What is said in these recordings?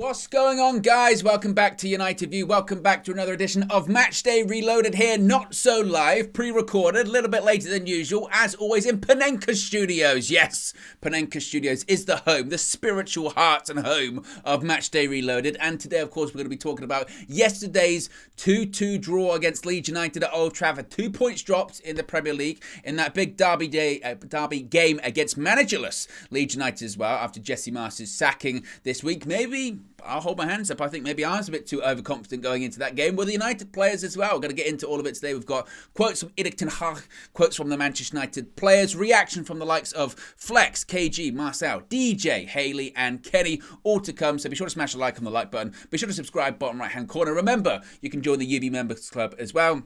What's going on, guys? Welcome back to United View. Welcome back to another edition of Matchday Reloaded here. Not so live, pre-recorded, a little bit later than usual, as always in Panenka Studios. Yes, Panenka Studios is the home, the spiritual heart and home of Matchday Reloaded. And today, of course, we're going to be talking about yesterday's 2-2 draw against Leeds United at Old Trafford. 2 points dropped in the Premier League in that big derby game against managerless Leeds United as well, after Jesse Marsch's sacking this week. Maybe I'll hold my hands up. I think maybe I was a bit too overconfident going into that game. Well, the United players as well. We're going to get into all of it today. We've got quotes from Erik, quotes from the Manchester United players, reaction from the likes of Flex, KG, Marcel, DJ, Haley, and Kenny, all to come. So be sure to smash a like on the like button. Be sure to subscribe, bottom right-hand corner. Remember, you can join the UV Members Club as well.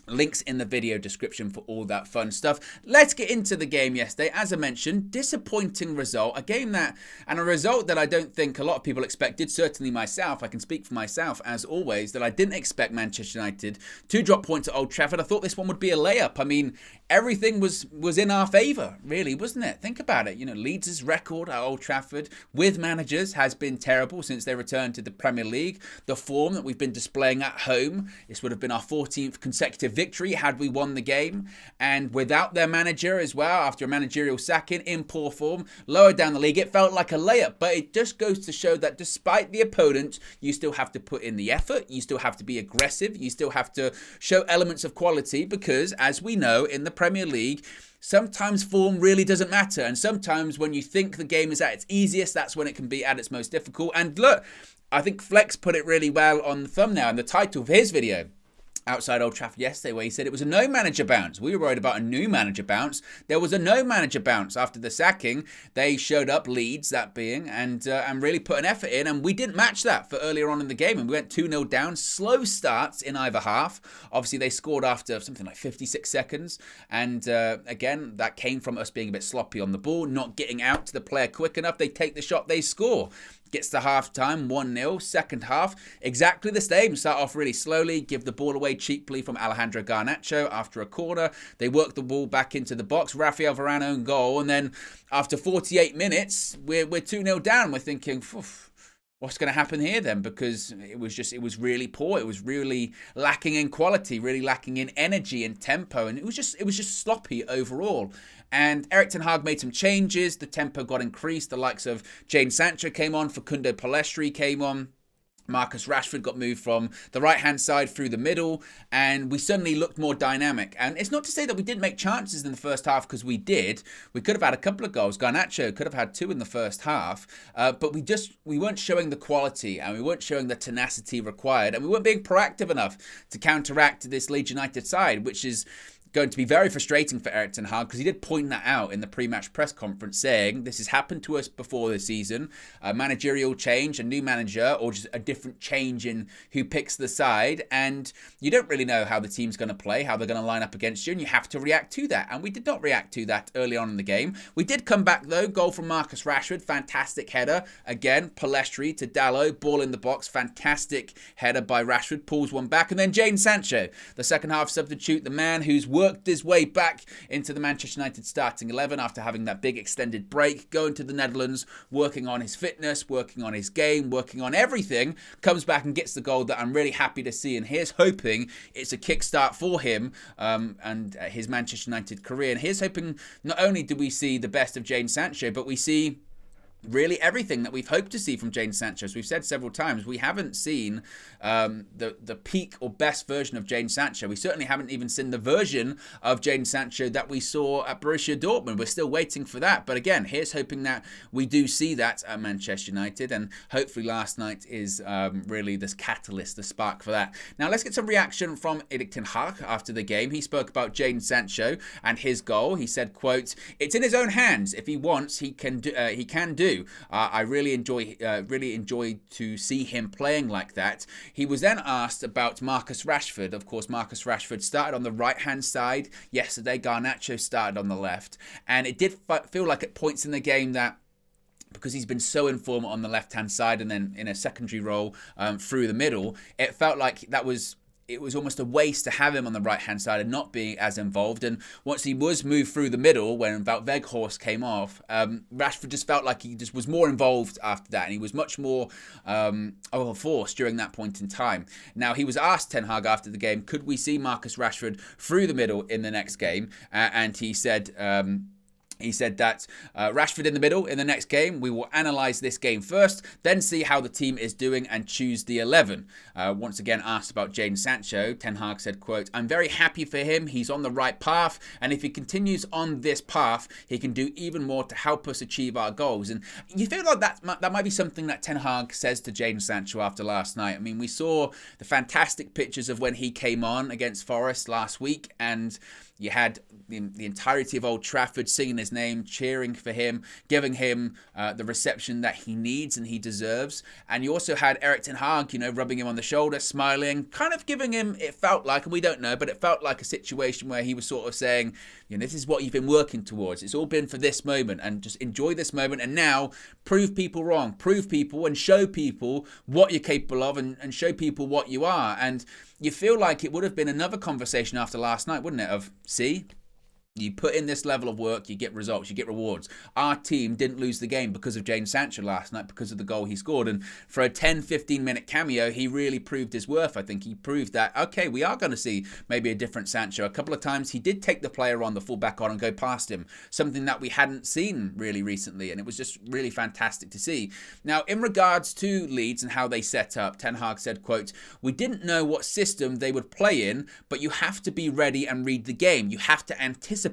Links in the video description for all that fun stuff. Let's get into the game yesterday. As I mentioned, disappointing result. A result that I don't think a lot of people expected. Certainly myself. I can speak for myself, as always, that I didn't expect Manchester United to drop points at Old Trafford. I thought this one would be a layup. I mean, everything was in our favour, really, wasn't it? Think about it. You know, Leeds' record at Old Trafford with managers has been terrible since they returned to the Premier League. The form that we've been displaying at home, this would have been our 14th consecutive victory had we won the game, and without their manager as well, after a managerial sacking, in poor form, lower down the league, it felt like a layup. But it just goes to show that despite the opponent, you still have to put in the effort, you still have to be aggressive, you still have to show elements of quality, because as we know, in the Premier League, sometimes form really doesn't matter, and sometimes when you think the game is at its easiest, that's when it can be at its most difficult. And look, I think Flex put it really well on the thumbnail and the title of his video outside Old Trafford yesterday, where he said it was a no manager bounce. We were worried about a new manager bounce. There was a no manager bounce after the sacking. They showed up, Leeds that being, and really put an effort in, and we didn't match that for earlier on in the game, and we went 2-0 down. Slow starts in either half. Obviously, they scored after something like 56 seconds, and again, that came from us being a bit sloppy on the ball, not getting out to the player quick enough. They take the shot, they score. Gets to half-time, 1-0. Second half, exactly the same. Start off really slowly, give the ball away cheaply from Alejandro Garnacho after a corner. They work the ball back into the box. Rafael Varane own goal. And then after 48 minutes, we're 2-0 down. We're thinking, what's going to happen here then? Because it was really poor. It was really lacking in quality, really lacking in energy and tempo. And it was just sloppy overall. And Erik made some changes. The tempo got increased. The likes of Sancho came on. Facundo Pellistri came on. Marcus Rashford got moved from the right-hand side through the middle, and we suddenly looked more dynamic. And it's not to say that we didn't make chances in the first half, because we did. We could have had a couple of goals. Garnacho could have had 2 in the first half, but we weren't showing the quality, and we weren't showing the tenacity required, and we weren't being proactive enough to counteract this Leeds United side, which is going to be very frustrating for Erik because he did point that out in the pre-match press conference, saying this has happened to us before this season, a managerial change, a new manager, or just a different change in who picks the side, and you don't really know how the team's going to play, how they're going to line up against you, and you have to react to that. And we did not react to that early on in the game. We did come back though, goal from Marcus Rashford, fantastic header, again Pellistri to Dalot, ball in the box, fantastic header by Rashford, pulls one back, and then Sancho, the second half substitute, the man who's worked his way back into the Manchester United starting 11 after having that big extended break, going to the Netherlands, working on his fitness, working on his game, working on everything, comes back and gets the goal that I'm really happy to see. And here's hoping it's a kickstart for him and his Manchester United career. And here's hoping not only do we see the best of Sancho, but we see really everything that we've hoped to see from Sancho. As we've said several times, we haven't seen the peak or best version of Sancho. We certainly haven't even seen the version of Sancho that we saw at Borussia Dortmund. We're still waiting for that. But again, here's hoping that we do see that at Manchester United. And hopefully last night is really this catalyst, the spark for that. Now let's get some reaction from Erik after the game. He spoke about Sancho and his goal. He said, quote, "It's in his own hands. If he wants, he can do. I really enjoy to see him playing like that." He was then asked about Marcus Rashford. Of course, Marcus Rashford started on the right-hand side yesterday. Garnacho started on the left. And it did feel like at points in the game that, because he's been so in form on the left-hand side and then in a secondary role through the middle, it felt like that was it was almost a waste to have him on the right-hand side and not being as involved. And once he was moved through the middle, when about Weghorst came off, Rashford just felt like he just was more involved after that, and he was much more of a force during that point in time. Now, he was asked, Ten Hag, after the game, could we see Marcus Rashford through the middle in the next game? And he said... He said that Rashford in the middle in the next game. We will analyse this game first, then see how the team is doing and choose the 11. Once again asked about Jadon Sancho, Ten Hag said, quote, I'm very happy for him. He's on the right path. And if he continues on this path, he can do even more to help us achieve our goals. And you feel like that might be something that Ten Hag says to Jadon Sancho after last night. I mean, we saw the fantastic pictures of when he came on against Forest last week, and you had the entirety of Old Trafford singing his name, cheering for him, giving him the reception that he needs and he deserves. And you also had Erik ten Hag, rubbing him on the shoulder, smiling, kind of giving him, it felt like, and we don't know, but it felt like a situation where he was sort of saying, this is what you've been working towards. It's all been for this moment, and just enjoy this moment. And now prove people wrong, prove people and show people what you're capable of, and show people what you are. And you feel like it would have been another conversation after last night, wouldn't it? Of, see, you put in this level of work, you get results, you get rewards. Our team didn't lose the game because of Jadon Sancho last night, because of the goal he scored. And for a 10-15 minute cameo, he really proved his worth. I think he proved that, okay, we are going to see maybe a different Sancho. A couple of times he did take the player on, the fullback on, and go past him, something that we hadn't seen really recently. And it was just really fantastic to see. Now, in regards to Leeds and how they set up, Ten Hag said, quote, we didn't know what system they would play in, but you have to be ready and read the game. You have to anticipate.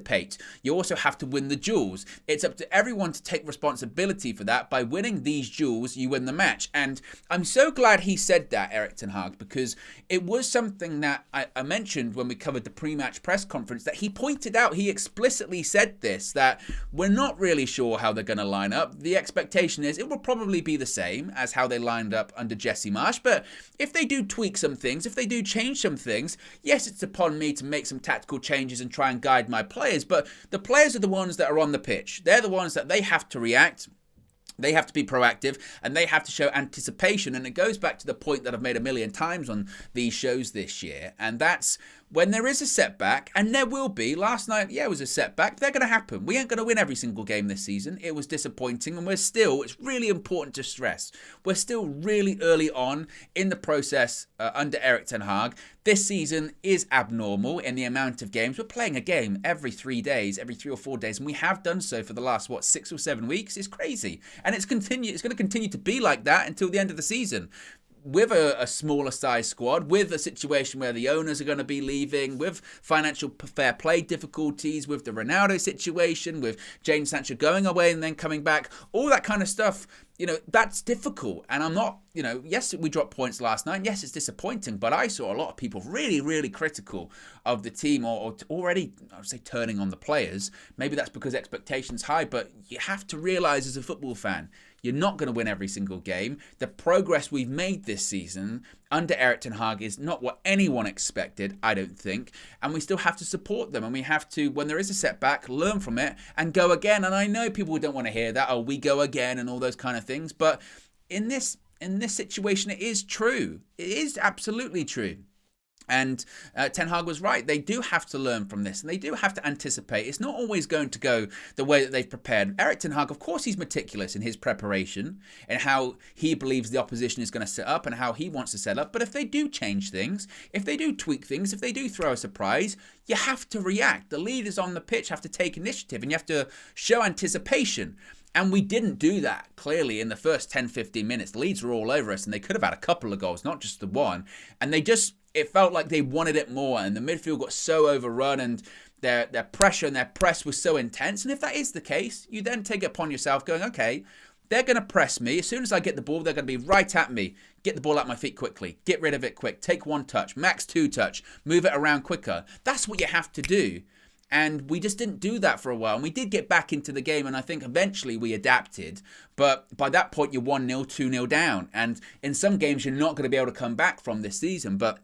You also have to win the duels. It's up to everyone to take responsibility for that. By winning these duels, you win the match. And I'm so glad he said that, Erik ten Hag, because it was something that I mentioned when we covered the pre-match press conference, that he pointed out, he explicitly said this, that we're not really sure how they're going to line up. The expectation is it will probably be the same as how they lined up under Jesse Marsch. But if they do tweak some things, if they do change some things, yes, it's upon me to make some tactical changes and try and guide my players. But the players are the ones that are on the pitch. They're the ones that they have to react. They have to be proactive, and they have to show anticipation. And it goes back to the point that I've made a million times on these shows this year. And that's when there is a setback, and there will be. Last night, it was a setback. They're going to happen. We ain't going to win every single game this season. It was disappointing, and it's really important to stress, we're still really early on in the process under Erik ten Hag. This season is abnormal in the amount of games. We're playing a game every 3 days, every 3 or 4 days, and we have done so for the last, 6 or 7 weeks. It's crazy. And it's going to continue to be like that until the end of the season. With a smaller size squad, with a situation where the owners are going to be leaving, with financial fair play difficulties, with the Ronaldo situation, with Jadon Sancho going away and then coming back, all that kind of stuff, that's difficult. And I'm not, yes, we dropped points last night. Yes, it's disappointing, but I saw a lot of people really, really critical of the team, or already, I would say, turning on the players. Maybe that's because expectations high, but you have to realise as a football fan, you're not going to win every single game. The progress we've made this season under Erik ten Hag is not what anyone expected, I don't think. And we still have to support them. And we have to, when there is a setback, learn from it and go again. And I know people don't want to hear that, we go again and all those kind of things. But in this situation, it is true. It is absolutely true. And Ten Hag was right. They do have to learn from this, and they do have to anticipate. It's not always going to go the way that they've prepared. Erik ten Hag, of course, he's meticulous in his preparation and how he believes the opposition is going to set up and how he wants to set up. But if they do change things, if they do tweak things, if they do throw a surprise, you have to react. The leaders on the pitch have to take initiative, and you have to show anticipation. And we didn't do that, clearly, in the first 10-15 minutes. Leeds were all over us, and they could have had a couple of goals, not just the one. And it felt like they wanted it more, and the midfield got so overrun, and their pressure and their press was so intense. And if that is the case, you then take it upon yourself going, okay, they're going to press me. As soon as I get the ball, they're going to be right at me. Get the ball at my feet quickly. Get rid of it quick. Take 1 touch, max 2 touch. Move it around quicker. That's what you have to do. And we just didn't do that for a while. And we did get back into the game, and I think eventually we adapted. But by that point, you're 1-0, 2-0 down. And in some games, you're not going to be able to come back from this season. But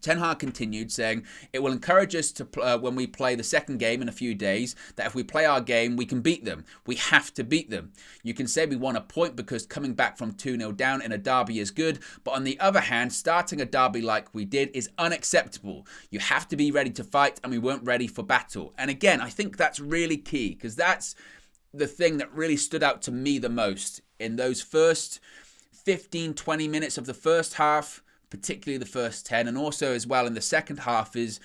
Ten Hag continued saying, it will encourage us to when we play the second game in a few days, that if we play our game, we can beat them. We have to beat them. You can say we want a point because coming back from 2-0 down in a derby is good, but on the other hand, starting a derby like we did is unacceptable. You have to be ready to fight, and we weren't ready for battle. And again, I think that's really key, because that's the thing that really stood out to me the most in those first 15-20 minutes of the first half, particularly the first 10, and also as well in the second half, is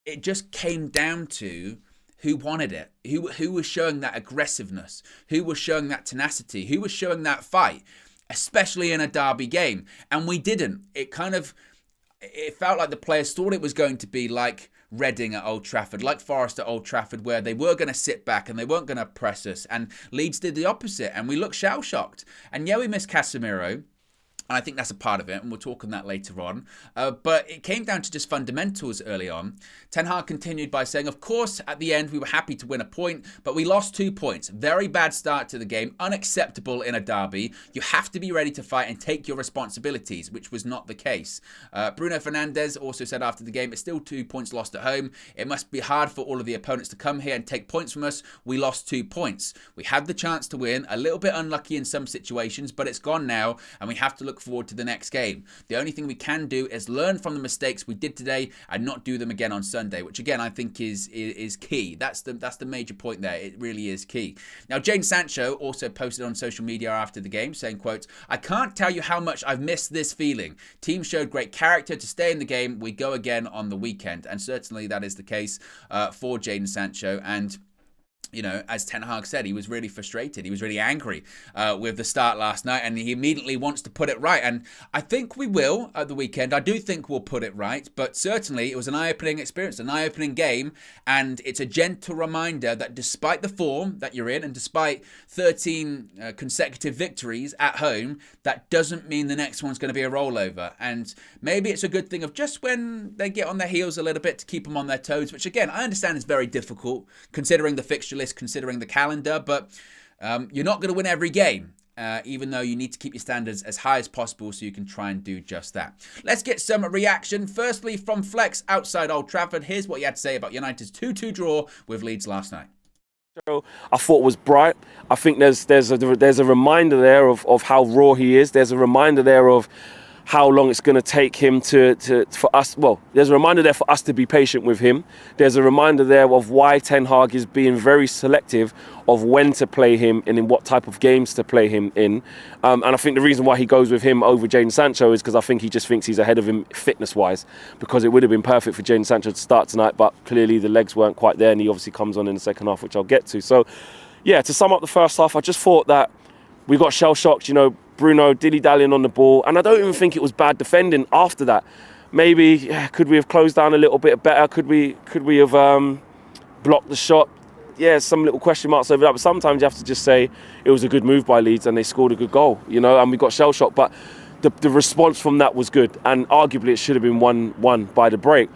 it just came down to who wanted it, who was showing that aggressiveness, who was showing that tenacity, who was showing that fight, especially in a derby game. And we didn't. It felt like the players thought it was going to be like Reading at Old Trafford, like Forest at Old Trafford, where they were going to sit back and they weren't going to press us. And Leeds did the opposite, and we looked shell-shocked. And yeah, we missed Casemiro. And I think that's a part of it, and we'll talk on that later on. But it came down to just fundamentals early on. Ten Hag continued by saying, of course, at the end, we were happy to win a point, but we lost 2 points. Very bad start to the game, unacceptable in a derby. You have to be ready to fight and take your responsibilities, which was not the case. Bruno Fernandes also said after the game, it's still 2 points lost at home. It must be hard for all of the opponents to come here and take points from us. We lost 2 points. We had the chance to win, a little bit unlucky in some situations, but it's gone now, and we have to look forward to the next game. The only thing we can do is learn from the mistakes we did today and not do them again on Sunday, which again I think is key. That's the major point there. It really is key. Now, Jadon Sancho also posted on social media after the game saying, quote, I can't tell you how much I've missed this feeling. Team showed great character to stay in the game. We go again on the weekend. And certainly that is the case for Jadon Sancho. And you know, as Ten Hag said, he was really frustrated. He was really angry with the start last night, and he immediately wants to put it right. And I think we will at the weekend. I do think we'll put it right, but certainly it was an eye-opening experience, an eye-opening game, and it's a gentle reminder that despite the form that you're in, and despite 13 consecutive victories at home, that doesn't mean the next one's going to be a rollover. And maybe it's a good thing of just when they get on their heels a little bit to keep them on their toes, which again, I understand is very difficult considering the fixture list, considering the calendar, but you're not going to win every game, even though you need to keep your standards as high as possible so you can try and do just that. Let's get some reaction. Firstly, from Flex outside Old Trafford. Here's what he had to say about United's 2-2 draw with Leeds last night. I thought was bright. I think there's a reminder there of how raw he is. There's a reminder there of how long it's going to take him for us. Well, there's a reminder there for us to be patient with him. There's a reminder there of why Ten Hag is being very selective of when to play him and in what type of games to play him in. And I think the reason why he goes with him over Jadon Sancho is because I think he just thinks he's ahead of him fitness-wise, because it would have been perfect for Jadon Sancho to start tonight, but clearly the legs weren't quite there, and he obviously comes on in the second half, which I'll get to. So, yeah, to sum up the first half, I just thought that we got shell-shocked, you know, Bruno dilly-dallying on the ball, and I don't even think it was bad defending after that. Maybe could we have closed down a little bit better? Could we have blocked the shot? Yeah, some little question marks over that, but sometimes you have to just say it was a good move by Leeds and they scored a good goal, you know, and we got shell-shocked, but the response from that was good, and arguably it should have been 1-1 by the break.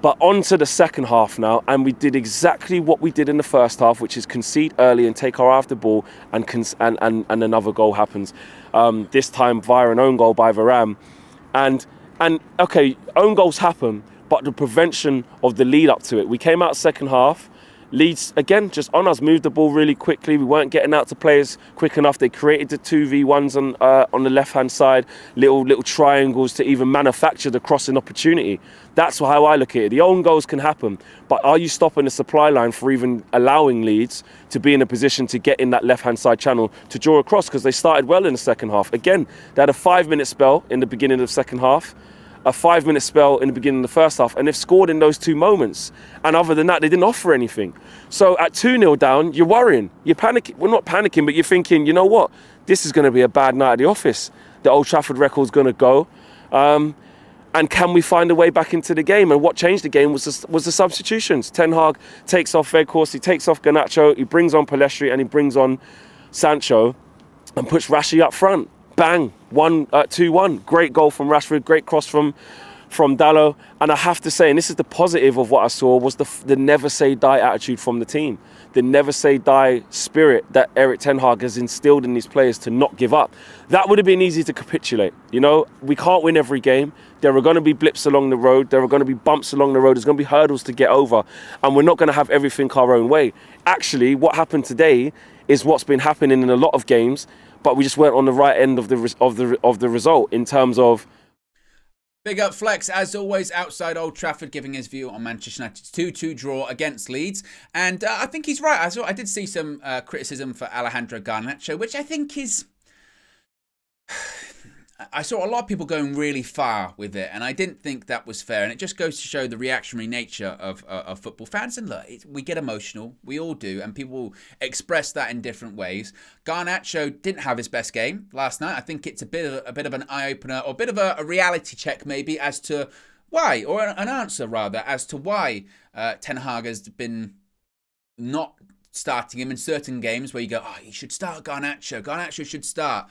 But on to the second half now, and we did exactly what we did in the first half, which is concede early and take our eye off the ball, and another goal happens. This time via an own goal by Varane. And okay, own goals happen, but the prevention of the lead up to it. We came out second half. Leeds, again, just on us, moved the ball really quickly. We weren't getting out to players quick enough. They created the 2v1s on the left-hand side, little triangles to even manufacture the crossing opportunity. That's how I look at it. The own goals can happen, but are you stopping the supply line for even allowing Leeds to be in a position to get in that left-hand side channel to draw across? Because they started well in the second half. Again, they had a 5-minute spell in the beginning of the second half, a 5-minute spell in the beginning of the first half, and they've scored in those 2 moments. And other than that, they didn't offer anything. So at 2-0 down, you're worrying. You're panicking. Well, not panicking, but you're thinking, you know what? This is going to be a bad night at the office. The Old Trafford record's going to go. And can we find a way back into the game? And what changed the game was the substitutions. Ten Hag takes off Weghorst, he takes off Garnacho, he brings on Pelestri, and he brings on Sancho and puts Rashi up front. Bang, 2-1. Great goal from Rashford, great cross from from Dallo. And I have to say, and this is the positive of what I saw, was the never say die attitude from the team. The never say die spirit that Erik ten Hag has instilled in these players to not give up. That would have been easy to capitulate. You know, we can't win every game. There are going to be blips along the road. There are going to be bumps along the road. There's going to be hurdles to get over. And we're not going to have everything our own way. Actually, what happened today is what's been happening in a lot of games, but we just weren't on the right end of the result in terms of. Big up Flex, as always, outside Old Trafford, giving his view on Manchester United's 2-2 draw against Leeds. And I think he's right. I did see some criticism for Alejandro Garnacho, which I think is... I saw a lot of people going really far with it, and I didn't think that was fair. And it just goes to show the reactionary nature of football fans. And look, we get emotional, we all do, and people express that in different ways. Garnacho didn't have his best game last night. I think it's a bit of an eye opener, or a bit of a reality check maybe as to why, or an answer rather, as to why Ten Hag has been not starting him in certain games where you go, oh, he should start Garnacho. Garnacho should start.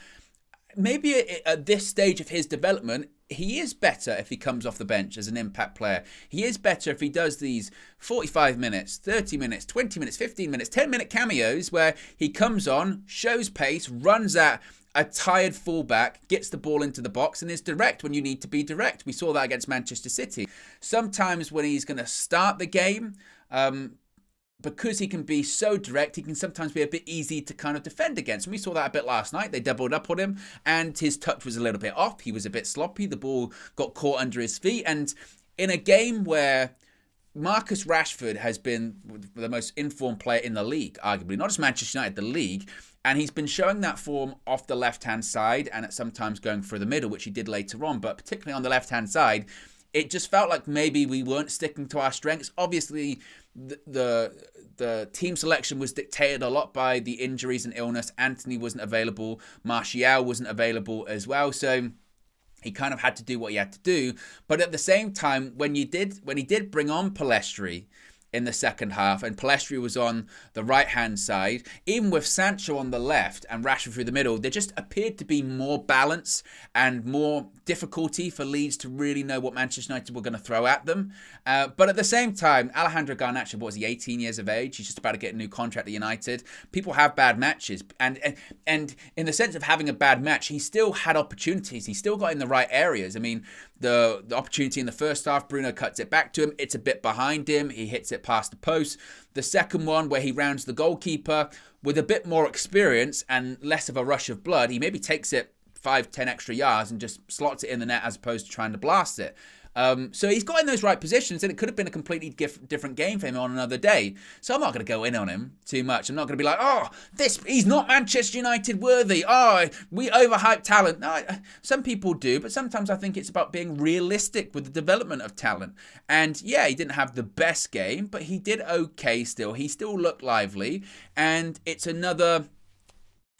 Maybe at this stage of his development, he is better if he comes off the bench as an impact player. He is better if he does these 45 minutes, 30 minutes, 20 minutes, 15 minutes, 10-minute cameos where he comes on, shows pace, runs at a tired fullback, gets the ball into the box and is direct when you need to be direct. We saw that against Manchester City. Sometimes when he's going to start the game, because he can be so direct, he can sometimes be a bit easy to kind of defend against. And we saw that a bit last night. They doubled up on him and his touch was a little bit off. He was a bit sloppy. The ball got caught under his feet. And in a game where Marcus Rashford has been the most informed player in the league, arguably, not just Manchester United, the league, and he's been showing that form off the left-hand side and at sometimes going through the middle, which he did later on, but particularly on the left-hand side, it just felt like maybe we weren't sticking to our strengths. Obviously, the team selection was dictated a lot by the injuries and illness. Anthony wasn't available. Martial wasn't available as well. So he kind of had to do what he had to do. But at the same time, when he did bring on Pellistri in the second half, and Pellistri was on the right-hand side, even with Sancho on the left and Rashford through the middle, there just appeared to be more balance and more difficulty for Leeds to really know what Manchester United were going to throw at them. But at the same time, Alejandro Garnacho, what was he, 18 years of age? He's just about to get a new contract at United. People have bad matches. And in the sense of having a bad match, he still had opportunities. He still got in the right areas. I mean, the opportunity in the first half, Bruno cuts it back to him. It's a bit behind him. He hits it past the post. The second one, where he rounds the goalkeeper with a bit more experience and less of a rush of blood, he maybe takes it 5-10 extra yards and just slots it in the net as opposed to trying to blast it. So he's got in those right positions, and it could have been a completely different game for him on another day. So I'm not going to go in on him too much. I'm not going to be like, oh, he's not Manchester United worthy. Oh, we overhype talent. No, some people do, but sometimes I think it's about being realistic with the development of talent. And yeah, he didn't have the best game, but he did okay still. He still looked lively, and it's another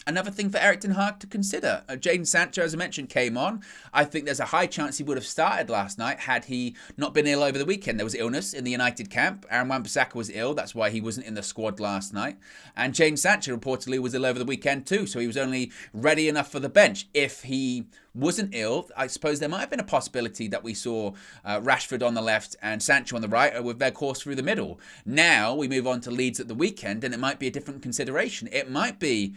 thing for Erik ten Hag to consider. Jadon Sancho, as I mentioned, came on. I think there's a high chance he would have started last night had he not been ill over the weekend. There was illness in the United camp. Aaron Wan-Bissaka was ill. That's why he wasn't in the squad last night. And Jadon Sancho reportedly was ill over the weekend too, so he was only ready enough for the bench. If he wasn't ill, I suppose there might have been a possibility that we saw Rashford on the left and Sancho on the right with Weghorst through the middle. Now we move on to Leeds at the weekend, and it might be a different consideration. It might be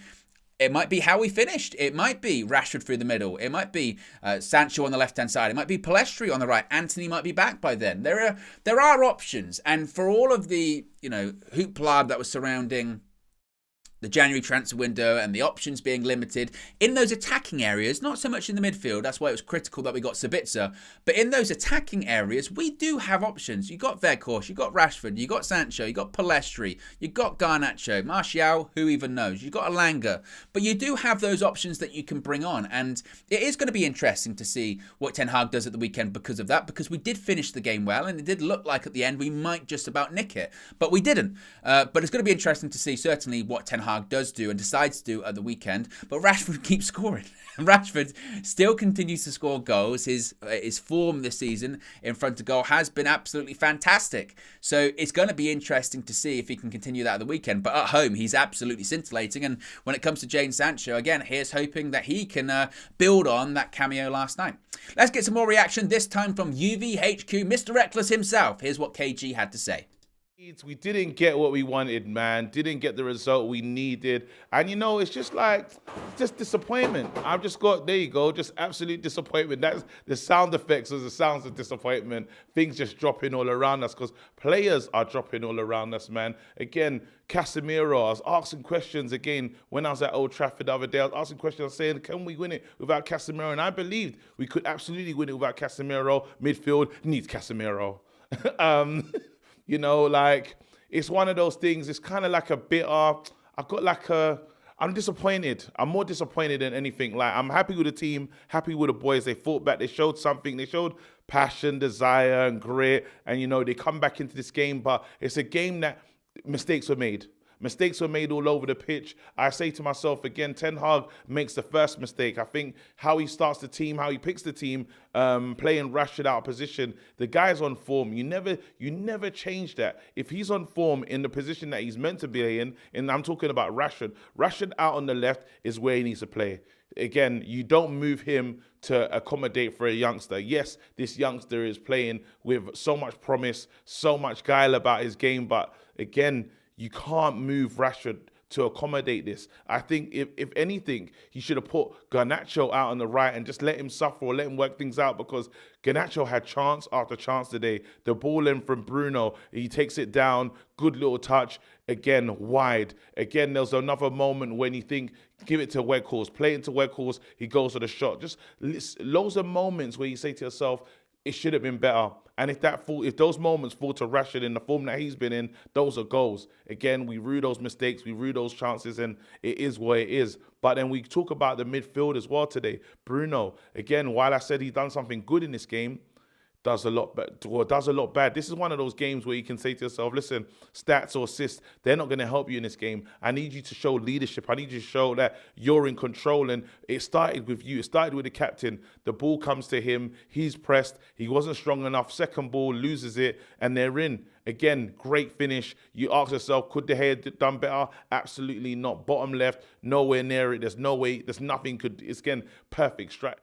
how we finished. It might be Rashford through the middle. It might be Sancho on the left-hand side. It might be Pellistri on the right. Anthony might be back by then. There are options. And for all of the hoopla that was surrounding the January transfer window and the options being limited in those attacking areas, not so much in the midfield. That's why it was critical that we got Sabitzer. But in those attacking areas, we do have options. You got Weghorst, you got Rashford, you got Sancho, you got Pellistri, you got Garnacho, Martial, who even knows? You got Alanga. But you do have those options that you can bring on. And it is going to be interesting to see what Ten Hag does at the weekend because of that, because we did finish the game well, and it did look like at the end we might just about nick it. But we didn't. But it's going to be interesting to see certainly what Ten Hag Hag does do and decides to do at the weekend, but Rashford keeps scoring. Rashford still continues to score goals. His form this season in front of goal has been absolutely fantastic. So it's going to be interesting to see if he can continue that at the weekend. But at home, he's absolutely scintillating. And when it comes to Jadon Sancho, again, here's hoping that he can build on that cameo last night. Let's get some more reaction, this time from UVHQ, Mr. Reckless himself. Here's what KG had to say. We didn't get what we wanted, man. Didn't get the result we needed. And, it's just just disappointment. I've just got, there you go, just absolute disappointment. That's the sound effects of the sounds of disappointment. Things just dropping all around us because players are dropping all around us, man. Again, Casemiro, I was asking questions again when I was at Old Trafford the other day. I was asking questions, I was saying, can we win it without Casemiro? And I believed we could absolutely win it without Casemiro. Midfield needs Casemiro. It's one of those things. It's kind of like a bitter. I'm disappointed. I'm more disappointed than anything. I'm happy with the team, happy with the boys. They fought back. They showed something. They showed passion, desire, and grit. And, they come back into this game. But it's a game that mistakes were made. Mistakes were made all over the pitch. I say to myself again, Ten Hag makes the first mistake. I think how he starts the team, how he picks the team, playing Rashford out of position. The guy's on form. You never change that. If he's on form in the position that he's meant to be in, and I'm talking about Rashford out on the left is where he needs to play. Again, you don't move him to accommodate for a youngster. Yes, this youngster is playing with so much promise, so much guile about his game, but again, you can't move Rashford to accommodate this. I think if anything, he should have put Garnacho out on the right and just let him suffer or let him work things out, because Garnacho had chance after chance today. The ball in from Bruno, he takes it down, good little touch, again, wide. Again, there's another moment when you think, give it to Weghorst, play it to Weghorst, he goes for the shot. Just loads of moments where you say to yourself, it should have been better. And if those moments fall to Rashford in the form that he's been in, those are goals. Again, we rue those mistakes, we rue those chances, and it is what it is. But then we talk about the midfield as well today. Bruno, again, while I said he's done something good in this game, does a lot bad. This is one of those games where you can say to yourself, listen, stats or assists, they're not going to help you in this game. I need you to show leadership. I need you to show that you're in control. And it started with you. It started with the captain. The ball comes to him. He's pressed. He wasn't strong enough. Second ball, loses it, and they're in. Again, great finish. You ask yourself, could De Gea done better? Absolutely not. Bottom left, nowhere near it. There's no way. There's nothing could. It's again perfect strike.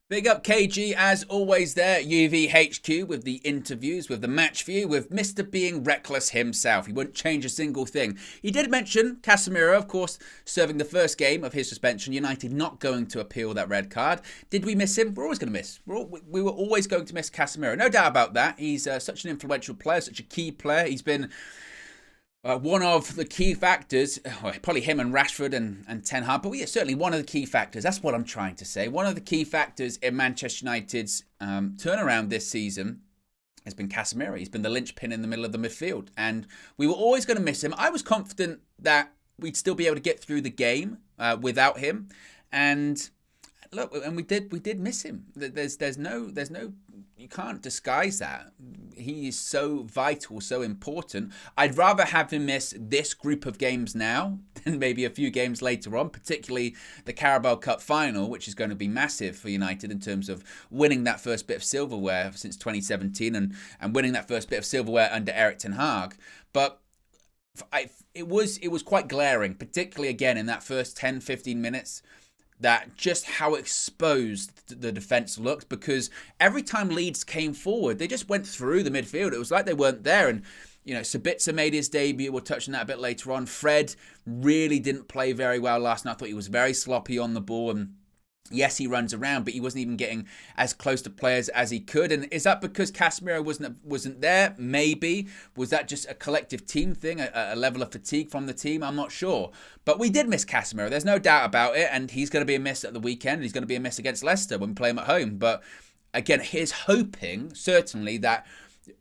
Big up KG, as always there, UVHQ, with the interviews, with the match view, with Mr. Being Reckless himself. He wouldn't change a single thing. He did mention Casemiro, of course, serving the first game of his suspension. United not going to appeal that red card. Did we miss him? We're always going to miss. We were always going to miss Casemiro. No doubt about that. He's such an influential player, such a key player. He's been one of the key factors, probably him and Rashford and Ten Hag, but yeah, certainly one of the key factors. That's what I'm trying to say. One of the key factors in Manchester United's turnaround this season has been Casemiro. He's been the linchpin in the middle of the midfield, and we were always going to miss him. I was confident that we'd still be able to get through the game without him, and look, and we did miss him. There's no, you can't disguise that. He is so vital, so important. I'd rather have him miss this group of games now than maybe a few games later on, particularly the Carabao Cup final, which is going to be massive for United in terms of winning that first bit of silverware since 2017 and winning that first bit of silverware under Erik ten Hag. But it was quite glaring, particularly again in that first 10-15 minutes, that just how exposed the defence looked, because every time Leeds came forward, they just went through the midfield. It was like they weren't there. And, Sabitzer made his debut. We'll touch on that a bit later on. Fred really didn't play very well last night. I thought he was very sloppy on the ball, and yes, he runs around, but he wasn't even getting as close to players as he could. And is that because Casemiro wasn't there? Maybe. Was that just a collective team thing, a level of fatigue from the team? I'm not sure. But we did miss Casemiro. There's no doubt about it. And he's going to be a miss at the weekend. He's going to be a miss against Leicester when we play him at home. But again, here's hoping, certainly, that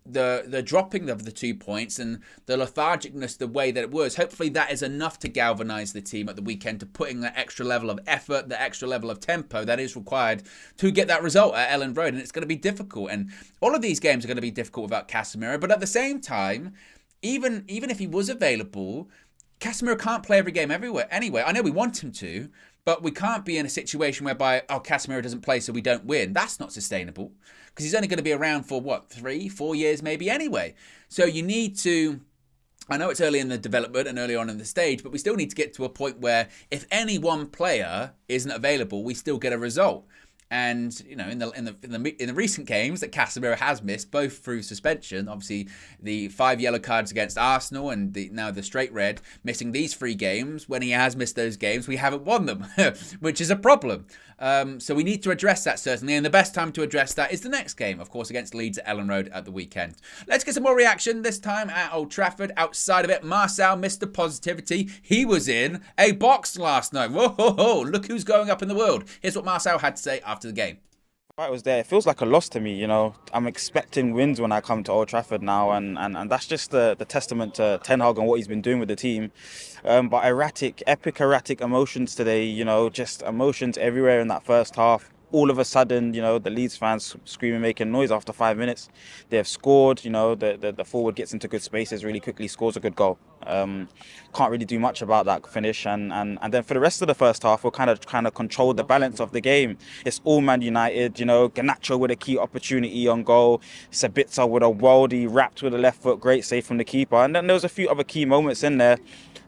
the dropping of the 2 points and the lethargicness, the way that it was, hopefully that is enough to galvanise the team at the weekend to put in that extra level of effort, the extra level of tempo that is required to get that result at Ellen Road. And it's going to be difficult. And all of these games are going to be difficult without Casemiro. But at the same time, even if he was available, Casemiro can't play every game everywhere. Anyway, I know we want him to, but we can't be in a situation whereby, Casemiro doesn't play so we don't win. That's not sustainable because he's only going to be around for, 3-4 years maybe anyway. So you need to... I know it's early in the development and early on in the stage, but we still need to get to a point where if any one player isn't available, we still get a result. And in the recent games that Casemiro has missed, both through suspension, obviously the 5 yellow cards against Arsenal and now the straight red, missing these 3 games. When he has missed those games, we haven't won them, which is a problem. So we need to address that certainly, and the best time to address that is the next game, of course, against Leeds at Ellen Road at the weekend. Let's get some more reaction, this time at Old Trafford. Outside of it, Marcel, Mr. Positivity, he was in a box last night. Whoa, look who's going up in the world. Here's what Marcel had to say after the game. I was there. It feels like a loss to me, I'm expecting wins when I come to Old Trafford now, and that's just the testament to Ten Hag and what he's been doing with the team. But epic erratic emotions today, just emotions everywhere in that first half. All of a sudden, the Leeds fans screaming, making noise after 5 minutes. They have scored, the forward gets into good spaces really quickly, scores a good goal. Can't really do much about that finish. And then for the rest of the first half, we'll kind of control the balance of the game. It's all Man United, Garnacho with a key opportunity on goal. Sabitzer with a worldie, wrapped with a left foot, great save from the keeper. And then there was a few other key moments in there.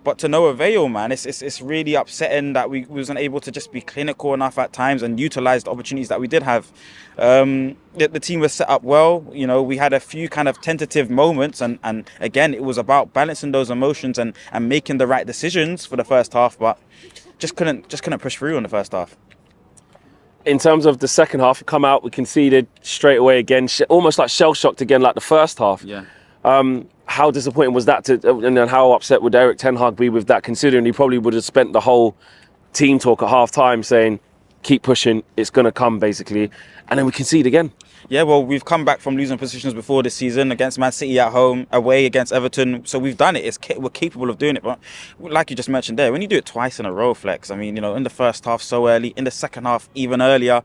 But to no avail, man. It's really upsetting that we wasn't able to just be clinical enough at times and utilise the opportunities that we did have. The team was set up well. We had a few kind of tentative moments, and again, it was about balancing those emotions and making the right decisions for the first half, but just couldn't push through in the first half. In terms of the second half, we come out, we conceded straight away again, almost like shell-shocked again, like the first half. Yeah. How disappointing was that, and then how upset would Erik Ten Hag be with that, considering he probably would have spent the whole team talk at half-time saying, keep pushing, it's going to come, basically, and then we concede again. Yeah, well, we've come back from losing positions before this season against Man City at home, away against Everton, so we've done it. We're capable of doing it, but like you just mentioned there, when you do it twice in a row, Flex, I mean, in the first half so early, in the second half even earlier,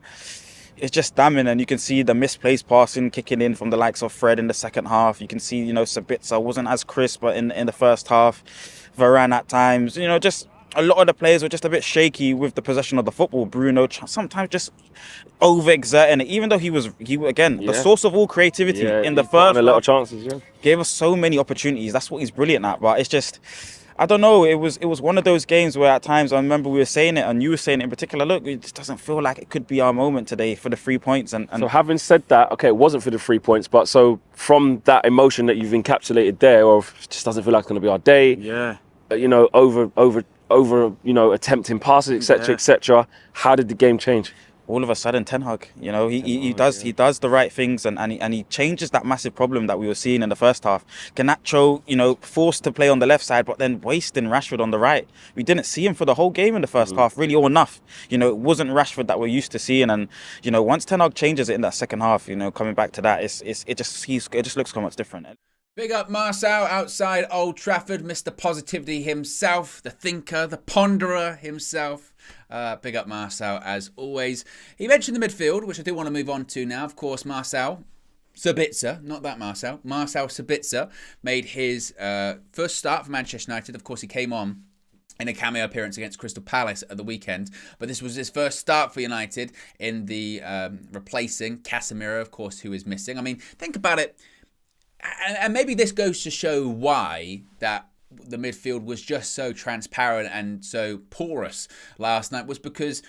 it's just damning, and you can see the misplaced passing kicking in from the likes of Fred in the second half. You can see, Sabitzer wasn't as crisp in the first half. Varane at times, just a lot of the players were just a bit shaky with the possession of the football. Bruno sometimes just overexerting it, even though he the source of all creativity in the first half. A lot of chances, gave us so many opportunities. That's what he's brilliant at, but it's just... I don't know, it was one of those games where at times I remember we were saying it, and you were saying it in particular, look, it just doesn't feel like it could be our moment today for the 3 points. And so having said that, okay, it wasn't for the 3 points, but so from that emotion that you've encapsulated there, of it just doesn't feel like it's going to be our day. Yeah. Over attempting passes, etc., etc. How did the game change? All of a sudden, Ten Hag, he does the right things, and he changes that massive problem that we were seeing in the first half. Garnacho, forced to play on the left side, but then wasting Rashford on the right. We didn't see him for the whole game in the first half, really, or enough. It wasn't Rashford that we're used to seeing, and once Ten Hag changes it in that second half, coming back to that, it just looks so much different. Big up Marcel outside Old Trafford, Mr. Positivity himself, the thinker, the ponderer himself. Big up Marcel as always. He mentioned the midfield, which I do want to move on to now. Of course, Marcel Sabitzer, not that Marcel Sabitzer made his first start for Manchester United. Of course, he came on in a cameo appearance against Crystal Palace at the weekend. But this was his first start for United in the replacing Casemiro, of course, who is missing. I mean, think about it. And maybe this goes to show why that the midfield was just so transparent and so porous last night, was because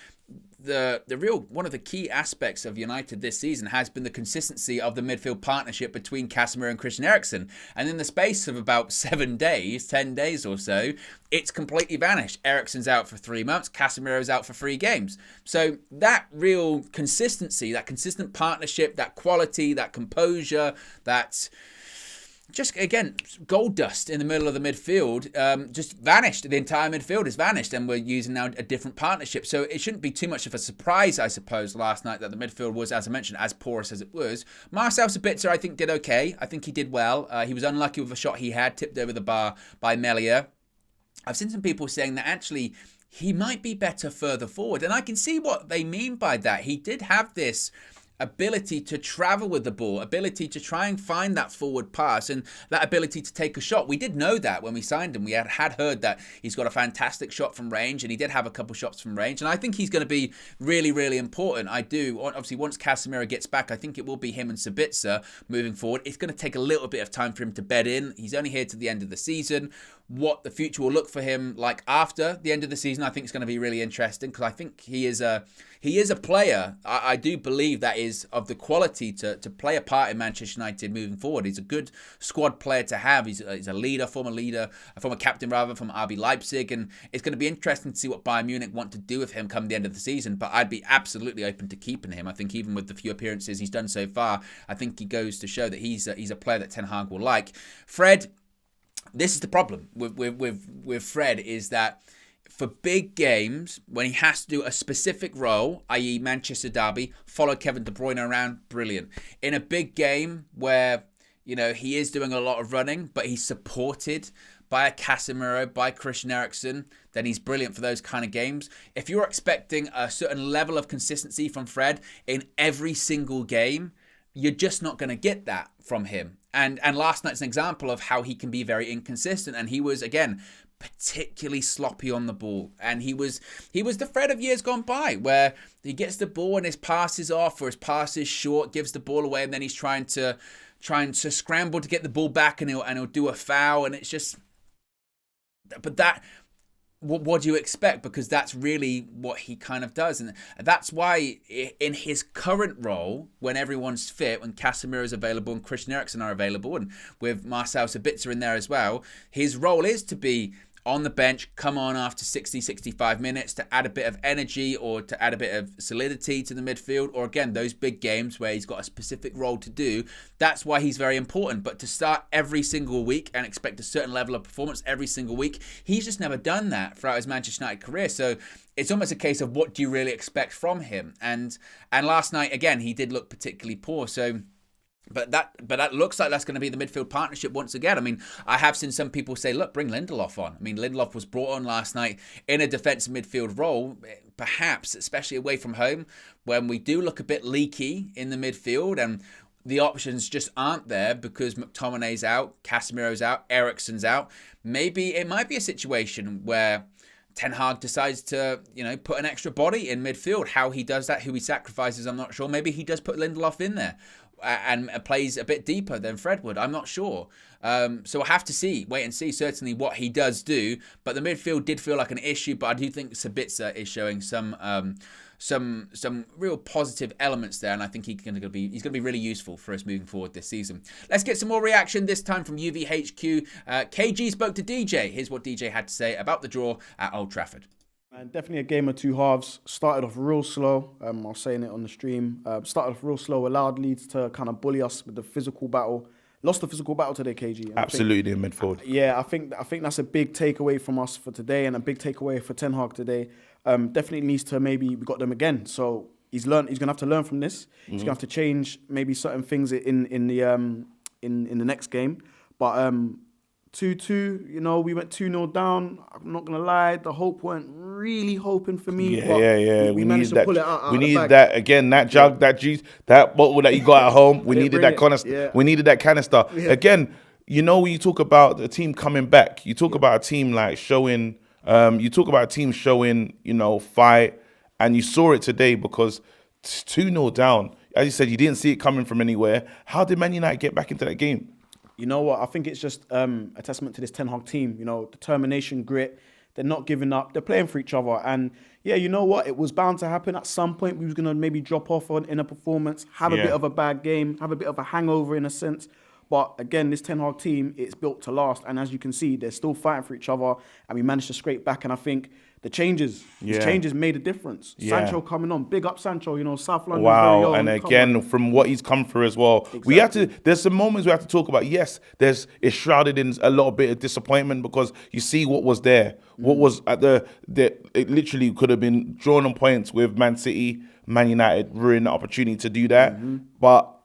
the real one of the key aspects of United this season has been the consistency of the midfield partnership between Casemiro and Christian Eriksen. And in the space of about 10 days or so, it's completely vanished. Eriksen's out for 3 months, Casemiro's out for 3 games. So that real consistency, that consistent partnership, that quality, that composure, that... just, again, gold dust in the middle of the midfield just vanished. The entire midfield has vanished, and we're using now a different partnership. So it shouldn't be too much of a surprise, I suppose, last night that the midfield was, as I mentioned, as porous as it was. Marcel Sabitzer, I think, did okay. I think he did well. He was unlucky with a shot he had, tipped over the bar by Melia. I've seen some people saying that actually he might be better further forward, and I can see what they mean by that. He did have this ability to travel with the ball, ability to try and find that forward pass, and that ability to take a shot. We did know that when we signed him. We had heard that he's got a fantastic shot from range, and he did have a couple shots from range. And I think he's going to be really, really important. I do. Obviously, once Casemiro gets back, I think it will be him and Sabitzer moving forward. It's going to take a little bit of time for him to bed in. He's only here to the end of the season. What the future will look for him like after the end of the season, I think is going to be really interesting, because I think he is a player. I do believe that is of the quality to play a part in Manchester United moving forward. He's a good squad player to have. He's a leader, a former captain rather, from RB Leipzig, and it's going to be interesting to see what Bayern Munich want to do with him come the end of the season. But I'd be absolutely open to keeping him. I think even with the few appearances he's done so far, I think he goes to show that he's a player that Ten Hag will like. Fred. This is the problem with Fred, is that for big games, when he has to do a specific role, i.e. Manchester Derby, follow Kevin De Bruyne around, brilliant. In a big game where, he is doing a lot of running, but he's supported by a Casemiro, by Christian Eriksen, then he's brilliant for those kind of games. If you're expecting a certain level of consistency from Fred in every single game, you're just not going to get that from him. And last night's an example of how he can be very inconsistent. And he was, again, particularly sloppy on the ball. And he was the Fred of years gone by, where he gets the ball and his pass is off, or his pass is short, gives the ball away, and then he's trying to scramble to get the ball back, and he'll do a foul. And it's just, but that, what do you expect? Because that's really what he kind of does. And that's why in his current role, when everyone's fit, when Casemiro is available and Christian Eriksen are available, and with Marcel Sabitzer in there as well, his role is to be on the bench, come on after 60, 65 minutes to add a bit of energy or to add a bit of solidity to the midfield, or again, those big games where he's got a specific role to do. That's why he's very important. But to start every single week and expect a certain level of performance every single week, he's just never done that throughout his Manchester United career. So it's almost a case of, what do you really expect from him? And last night, again, he did look particularly poor. So But that looks like that's going to be the midfield partnership once again. I mean, I have seen some people say, look, bring Lindelof on. I mean, Lindelof was brought on last night in a defensive midfield role, perhaps, especially away from home, when we do look a bit leaky in the midfield and the options just aren't there because McTominay's out, Casemiro's out, Eriksen's out. Maybe it might be a situation where Ten Hag decides to, put an extra body in midfield. How he does that, who he sacrifices, I'm not sure. Maybe he does put Lindelof in there and plays a bit deeper than Fred would. I'm not sure. So we'll have to wait and see certainly what he does do. But the midfield did feel like an issue, but I do think Sabitzer is showing some real positive elements there, and I think he's going to be really useful for us moving forward this season. Let's get some more reaction, this time from UVHQ. KG spoke to DJ. Here's what DJ had to say about the draw at Old Trafford. And definitely a game of two halves. Started off real slow. I was saying it on the stream. Started off real slow, allowed Leeds to kind of bully us with the physical battle. Lost the physical battle today, KG. And absolutely, in midfield. Yeah, I think that's a big takeaway from us for today, and a big takeaway for Ten Hag today. Definitely needs to, maybe we got them again. So he's gonna have to learn from this. Mm-hmm. He's gonna have to change maybe certain things in the next game. But 2-2, we went 2-0 down. I'm not gonna lie, the hope weren't really hoping for me. Yeah. We managed to pull it out. We needed that again. That jug, that juice, that bottle that you got at home. We needed that canister. Yeah. We needed that canister again. When you talk about the team coming back, you talk about a team like showing. You talk about a team showing, fight, and you saw it today because 2-0 down. As you said, you didn't see it coming from anywhere. How did Man United get back into that game? You know what? I think it's just a testament to this Ten Hag team. Determination, grit. They're not giving up. They're playing for each other. And yeah, you know what? It was bound to happen at some point. We was going to maybe drop off in a performance, have a bit of a bad game, have a bit of a hangover in a sense. But again, this Ten Hag team, it's built to last. And as you can see, they're still fighting for each other. And we managed to scrape back. And I think the changes, these changes made a difference. Yeah. Sancho coming on. Big up Sancho, South London. Wow. And again, from what he's come through as well. Exactly. There's some moments we have to talk about. Yes, it's shrouded in a lot of bit of disappointment because you see what was there. What was at it literally could have been drawn on points with Man City, Man United, ruined the opportunity to do that. Mm-hmm. But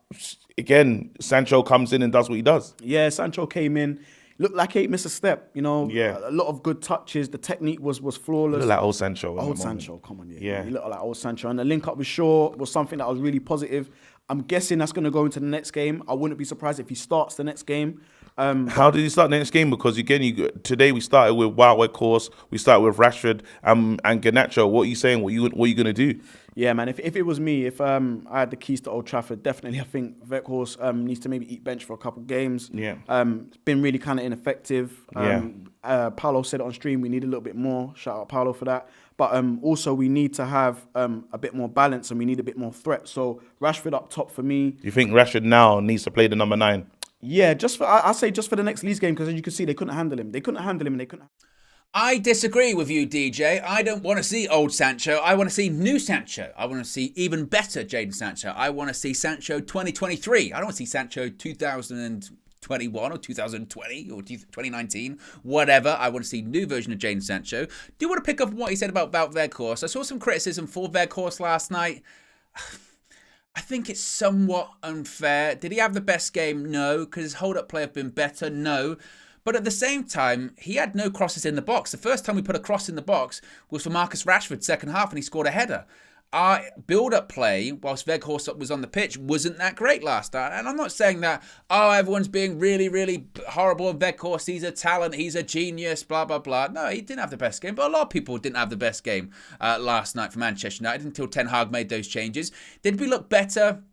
again, Sancho comes in and does what he does. Yeah, Sancho came in. looked like he missed a step. You know, Yeah. a lot of good touches. The technique was flawless. Look like old Sancho. in Old that moment. Sancho, come on, Yeah. he looked like old Sancho. And the link up with Shaw was something that was really positive. I'm guessing that's going to go into the next game. I wouldn't be surprised if he starts the next game. How did he start the next game? Because again, today we started with Weghorst, we started with Rashford and Garnacho. What are you saying? What are you gonna do? Yeah, man. If it was me, if I had the keys to Old Trafford, definitely I think Weghorst needs to maybe eat bench for a couple games. Yeah. It's been really kind of ineffective. Paolo said it on stream. We need a little bit more. Shout out Paolo for that. But also we need to have a bit more balance and we need a bit more threat. So Rashford up top for me. You think Rashford now needs to play the number 9? Yeah, I say just for the next Leeds game because as you can see they couldn't handle him. I disagree with you, DJ. I don't want to see old Sancho. I want to see new Sancho. I want to see even better Jadon Sancho. I want to see Sancho 2023. I don't want to see Sancho 2021 or 2020 or 2019, whatever. I want to see new version of Jadon Sancho. Do you want to pick up what he said about Weghorst? I saw some criticism for Weghorst last night. I think it's somewhat unfair. Did he have the best game? No. Could his hold-up play have been better? No. But at the same time, he had no crosses in the box. The first time we put a cross in the box was for Marcus Rashford, second half, and he scored a header. Our build-up play, whilst Weghorst was on the pitch, wasn't that great last night. And I'm not saying that, everyone's being really, really horrible on Weghorst. He's a talent. He's a genius, blah, blah, blah. No, he didn't have the best game. But a lot of people didn't have the best game last night for Manchester United until Ten Hag made those changes. Did we look better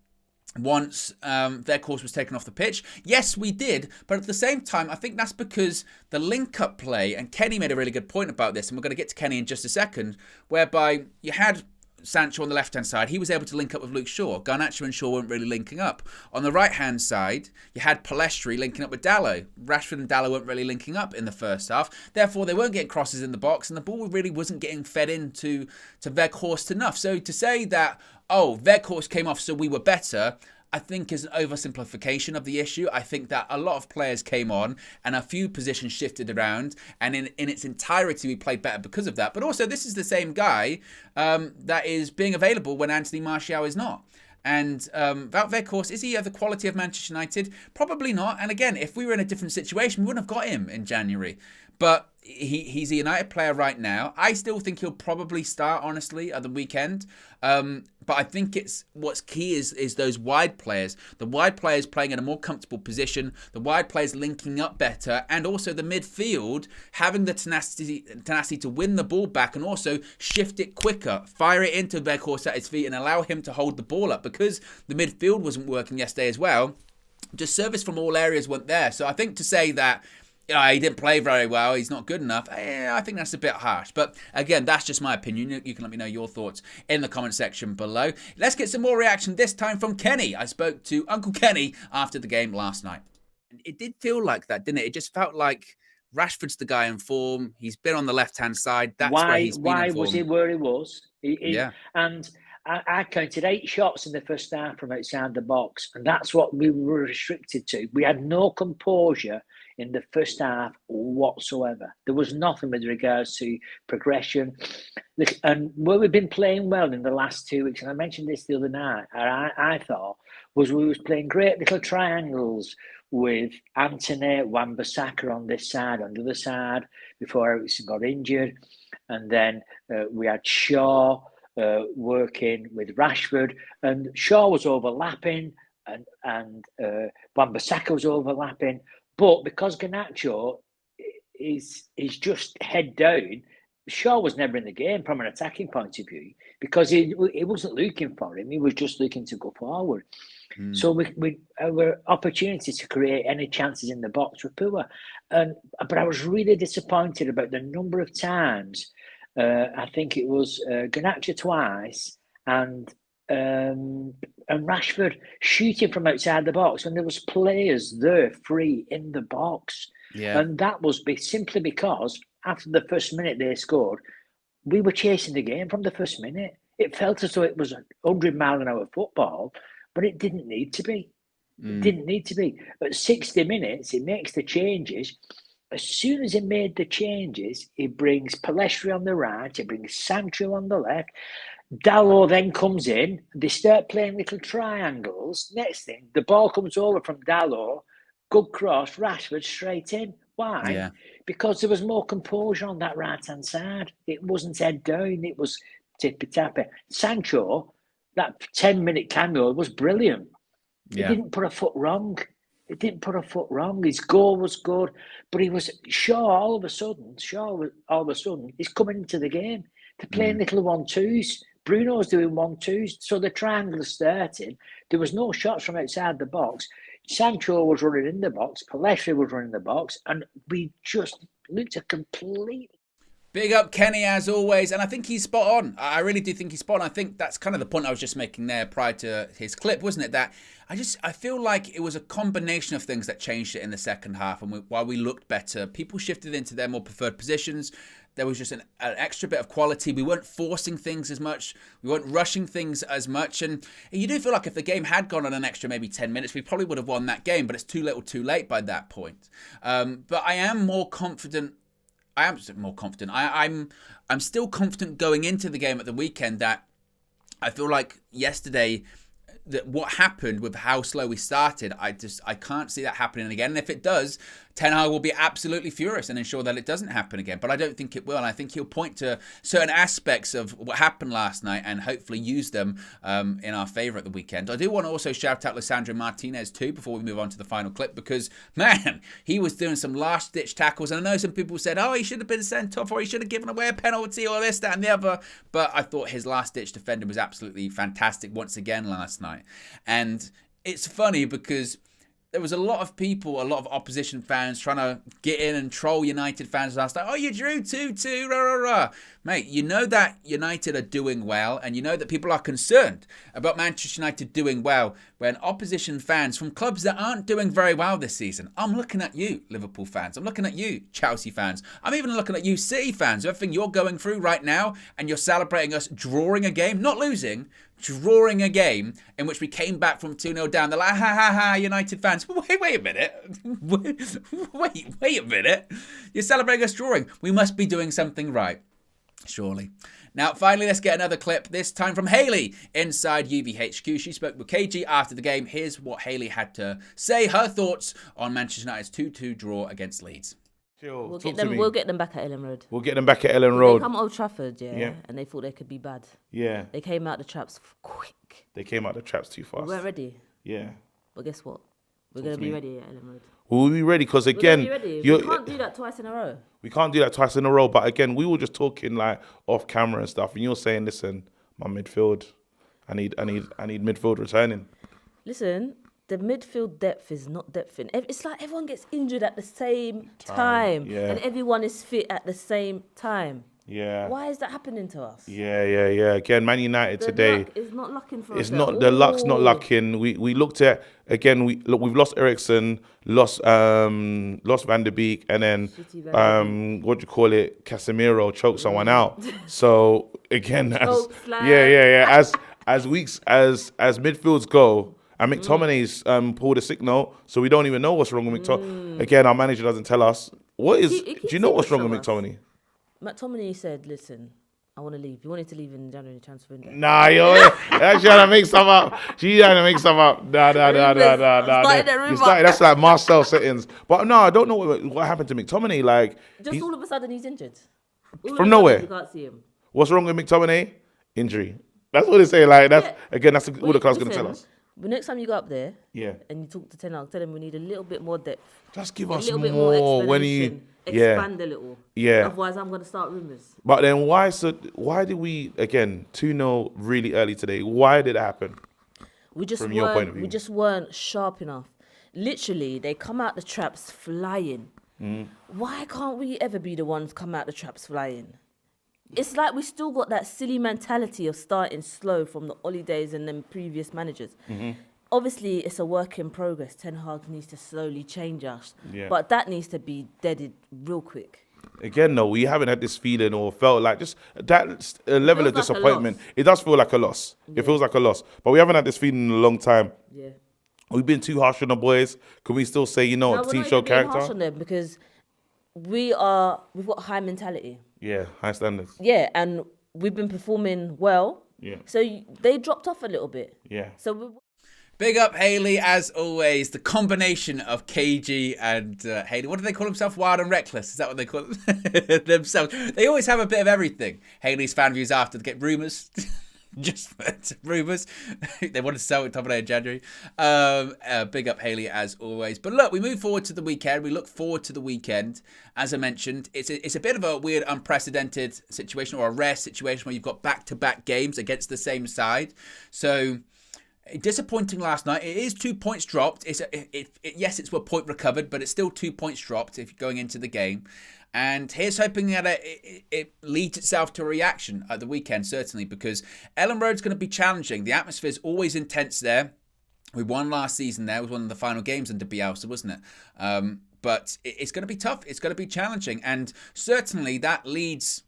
once Weghorst was taken off the pitch? Yes, we did. But at the same time, I think that's because the link-up play, and Kenny made a really good point about this, and we're going to get to Kenny in just a second, whereby you had Sancho on the left-hand side. He was able to link up with Luke Shaw. Garnacho and Shaw weren't really linking up. On the right-hand side, you had Pellistri linking up with Dalot. Rashford and Dalot weren't really linking up in the first half. Therefore, they weren't getting crosses in the box, and the ball really wasn't getting fed into Weghorst enough. So to say that, Weghorst came off so we were better, I think is an oversimplification of the issue. I think that a lot of players came on and a few positions shifted around, and in its entirety we played better because of that. But also this is the same guy that is being available when Anthony Martial is not. And Wout Weghorst, is he of the quality of Manchester United? Probably not. And again, if we were in a different situation, we wouldn't have got him in January. But he's a United player right now. I still think he'll probably start, honestly, at the weekend. But I think what's key is those wide players. The wide players playing in a more comfortable position. The wide players linking up better. And also the midfield having the tenacity to win the ball back and also shift it quicker. Fire it into Weghorst at his feet and allow him to hold the ball up. Because the midfield wasn't working yesterday as well, just service from all areas went there. So I think to say that he didn't play very well, he's not good enough, I think that's a bit harsh. But again, that's just my opinion. You can let me know your thoughts in the comment section below. Let's get some more reaction, this time from Kenny. I spoke to Uncle Kenny after the game last night. It did feel like that, didn't it? It just felt like Rashford's the guy in form. He's been on the left-hand side. That's where he's been in form. Why was he where he was? Yeah. And I counted 8 shots in the first half from outside the box, and that's what we were restricted to. We had no composure in the first half whatsoever. There was nothing with regards to progression. And where we've been playing well in the last 2 weeks, and I mentioned this the other night, I thought, was we was playing great little triangles with Antony, Wan-Bissaka on this side, on the other side, before Erik got injured. And then we had Shaw working with Rashford, and Shaw was overlapping, and Wan-Bissaka was overlapping. But because Garnacho is just head down, Shaw was never in the game from an attacking point of view because he wasn't looking for him. He was just looking to go forward. So our opportunity to create any chances in the box were poor. But I was really disappointed about the number of times. I think it was Garnacho twice and Rashford shooting from outside the box when there was players there free in the box. Yeah. And that was simply because after the first minute they scored, we were chasing the game from the first minute. It felt as though it was 100-mile-an-hour football, but it didn't need to be. It didn't need to be. At 60 minutes, it makes the changes. As soon as he made the changes, he brings Pellistri on the right, he brings Sancho on the left. Dalot then comes in, they start playing little triangles. Next thing, the ball comes over from Dalot, good cross, Rashford straight in. Why? Yeah. Because there was more composure on that right-hand side. It wasn't head down. It was tippy-tappy. Sancho, that 10-minute cameo was brilliant. He Yeah. didn't put a foot wrong. He didn't put a foot wrong. His goal was good, but he was all of a sudden, he's coming into the game. They're playing little 1-2s. Bruno's doing 1-2s. So the triangle started. There was no shots from outside the box. Sancho was running in the box. Pelestri was running in the box. And we just looked a complete... Big up Kenny as always, and I think he's spot on. I really do think he's spot on. I think that's kind of the point I was just making there prior to his clip, wasn't it? That I feel like it was a combination of things that changed it in the second half, and while we looked better, people shifted into their more preferred positions. There was just an extra bit of quality. We weren't forcing things as much. We weren't rushing things as much. And you do feel like if the game had gone on an extra maybe 10 minutes, we probably would have won that game, but it's too little too late by that point. But I am more confident. I'm still confident going into the game at the weekend that I feel like yesterday that what happened with how slow we started, I can't see that happening again. And if it does, Ten Hag will be absolutely furious and ensure that it doesn't happen again. But I don't think it will. And I think he'll point to certain aspects of what happened last night and hopefully use them in our favour at the weekend. I do want to also shout out Lisandro Martinez too before we move on to the final clip, because, man, he was doing some last-ditch tackles. And I know some people said, oh, he should have been sent off or he should have given away a penalty or this, that and the other. But I thought his last-ditch defender was absolutely fantastic once again last night. And it's funny because there was a lot of people, a lot of opposition fans trying to get in and troll United fans last night. Oh, you drew 2-2, rah, rah, rah. Mate, you know that United are doing well, and you know that people are concerned about Manchester United doing well when opposition fans from clubs that aren't doing very well this season. I'm looking at you, Liverpool fans. I'm looking at you, Chelsea fans. I'm even looking at you, City fans. Everything you're going through right now, and you're celebrating us drawing a game, not losing, drawing a game in which we came back from 2-0 down. They're like, ha, ha, ha, United fans. Wait a minute. Wait a minute. You're celebrating us drawing. We must be doing something right. Surely. Now, finally, let's get another clip, this time from Hayley inside UVHQ. She spoke with KG after the game. Here's what Hayley had to say, her thoughts on Manchester United's 2-2 draw against Leeds. We'll get them back at Ellen Road. We'll get them back at Ellen Road. They come Old Trafford, and they thought they could be bad. Yeah. They came out the traps quick. They came out the traps too fast. We weren't ready. Yeah. But guess what? We're going to be ready at Ellen Road. We'll be ready because, again... We can't do that twice in a row. We can't do that twice in a row. But, again, we were just talking, like, off camera and stuff. And you're saying, listen, my midfield, I need midfield returning. Listen, the midfield depth is not depth in. It's like everyone gets injured at the same time. Yeah. And everyone is fit at the same time. Yeah. Why is that happening to us? Yeah. Again, Man United today. Luck is not lucking for us. The luck's not lucking. We looked at, again, we've lost Eriksen, lost Van der Beek, and then Casemiro choked someone out. So again, as midfields go, and McTominay's pulled a signal, so we don't even know what's wrong with McTominay. Again, our manager doesn't tell us. Do you know what's wrong with McTominay? McTominay said, listen, I want to leave. He wanted to leave in the January transfer window. Nah, that's trying to make stuff up. She's trying to make stuff up. Nah. That's like Marcel settings. But no, I don't know what happened to McTominay. Like, all of a sudden he's injured. From nowhere. You can't see him. What's wrong with McTominay? Injury. That's what they say. Like, that's all the club's going to tell us. But next time you go up there, and you talk to Ten Hag, tell him we need a little bit more depth. Just give us a little more bit more when he expand a little. Yeah. Otherwise, I'm going to start rumours. But then why did we, again, 2-0 really early today? Why did it happen? We just weren't sharp enough. Literally, they come out the traps flying. Why can't we ever be the ones come out the traps flying? It's like we still got that silly mentality of starting slow from the Ollie days and then previous managers. Obviously, it's a work in progress. Ten Hag needs to slowly change us. Yeah. But that needs to be deaded real quick. Again, no, we haven't had this feeling or felt like just that level of disappointment. It does feel like a loss. Yeah. It feels like a loss. But we haven't had this feeling in a long time. Yeah. We've been too harsh on the boys. Can we still say, the team show character? We're not harsh on them because we've got high mentality. Yeah, high standards. Yeah, and we've been performing well. Yeah. So they dropped off a little bit. Yeah. So Big up Haley, as always. The combination of KG and Haley. What do they call themselves? Wild and Reckless. Is that what they call themselves? They always have a bit of everything. Haley's fan views after they get rumours. Just rumours. They want to sell it top of day in January. Big up Haley, as always. But look, we move forward to the weekend. We look forward to the weekend. As I mentioned, it's a bit of a weird, unprecedented situation, or a rare situation where you've got back-to-back games against the same side. So disappointing last night. It is 2 points dropped. Yes, it's a point recovered, but it's still 2 points dropped if you're going into the game. And here's hoping that it leads itself to a reaction at the weekend, certainly, because Ellen Road's going to be challenging. The atmosphere is always intense there. We won last season there. It was one of the final games under Bielsa, wasn't it? But it's going to be tough. It's going to be challenging. And certainly that Leeds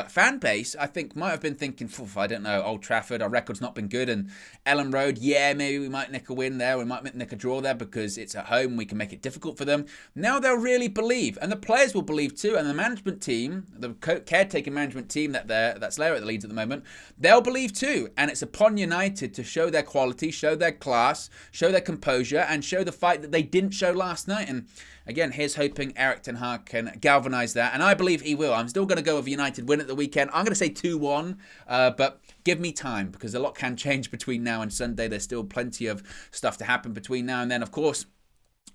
fan base, I think, might have been thinking, I don't know, Old Trafford, our record's not been good, and Ellen Road, yeah, maybe we might nick a win there, we might nick a draw there because it's at home, we can make it difficult for them. Now they'll really believe, and the players will believe too, and the management team, the caretaker management team that's there at the Leeds at the moment, they'll believe too, and it's upon United to show their quality, show their class, show their composure, and show the fight that they didn't show last night. And again, here's hoping Erik ten Hag can galvanise that, and I believe he will. I'm still going to go with United win at the weekend. I'm going to say 2-1, but give me time, because a lot can change between now and Sunday. There's still plenty of stuff to happen between now and then. Of course,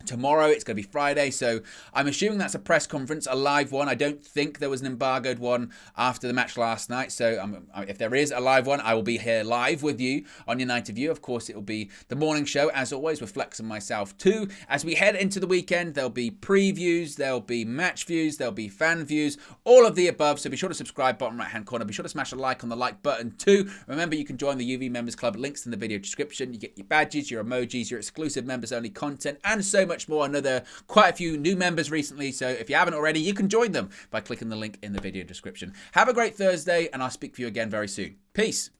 tomorrow, it's going to be Friday, so I'm assuming that's a press conference, a live one. I don't think there was an embargoed one after the match last night, so if there is a live one, I will be here live with you on United View. Of course, it will be the morning show, as always, with Flex and myself too. As we head into the weekend, there'll be previews, there'll be match views, there'll be fan views, all of the above, so be sure to subscribe, bottom right-hand corner. Be sure to smash a like on the like button too. Remember, you can join the UV Members Club, links in the video description. You get your badges, your emojis, your exclusive members-only content, and so much more. I know there are quite a few new members recently, so if you haven't already, you can join them by clicking the link in the video description. Have a great Thursday, and I'll speak to you again very soon. Peace.